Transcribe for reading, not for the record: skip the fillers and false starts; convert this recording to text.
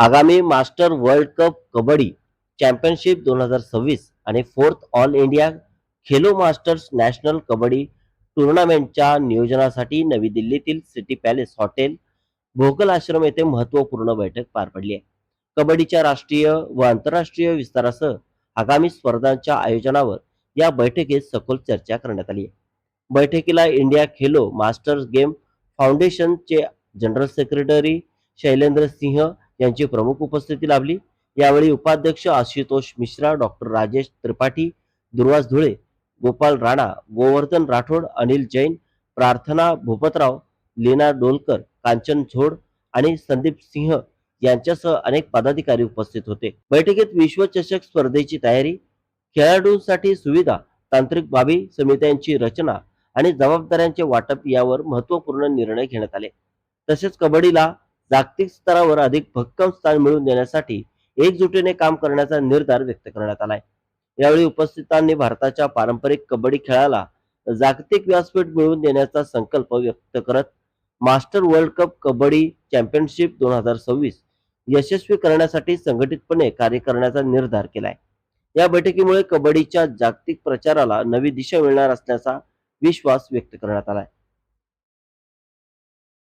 आगामी master world cup kabaddi championship 2026 आणि fourth all India Khelo masters national kabaddi टुर्नामेंटच्या नियोजनासाठी नवी दिल्लीतील सिटी पॅलेस हॉटेल भोगल आश्रम येथे महत्वपूर्ण बैठक पार पडली आहे. कबड्डीच्या राष्ट्रीय व आंतरराष्ट्रीय विस्तारासह आगामी स्पर्धांच्या आयोजनावर या बैठकीत सखोल चर्चा करण्यात आली आहे. बैठकीला इंडिया खेलो मास्टर्स गेम फाउंडेशनचे जनरल सेक्रेटरी शैलेंद्र सिंह यांची प्रमुख उपस्थिती लाभली. यावेळी उपाध्यक्ष आशुतोष मिश्रा, डॉक्टर राजेश त्रिपाठी, दुर्वास धुळे, गोपाल राणा, गोवर्धन राठोड, अनिल जैन, प्रार्थना भूपतराव, लीना डोलकर, कांचन झोड आणि संदीप सिंह यांच्यासह अनेक पदाधिकारी उपस्थित होते. बैठकीत विश्वचषक स्पर्धेची तयारी, खेळाडूंसाठी सुविधा, तांत्रिक बाबी, समित्यांची रचना आणि जबाबदाऱ्यांचे वाटप यावर महत्वपूर्ण निर्णय घेण्यात आले. तसेच कबड्डीला जागतिक स्तरावर अधिक भक्कम स्थान मिळवून देण्यासाठी एकजुटीने काम करण्याचा निर्धार व्यक्त करण्यात आलाय. यावेळी उपस्थितांनी भारताच्या पारंपरिक कबड्डी खेळाला जागतिक व्यासपीठ मिळवून देण्याचा संकल्प व्यक्त करत master world cup kabaddi championship 2026 यशस्वी करण्यासाठी संघटितपणे कार्य करण्याचा निर्धार केलाय. या बैठकीमुळे कबड्डीच्या जागतिक प्रचाराला नवी दिशा मिळणार असल्याचा विश्वास व्यक्त करण्यात आलाय.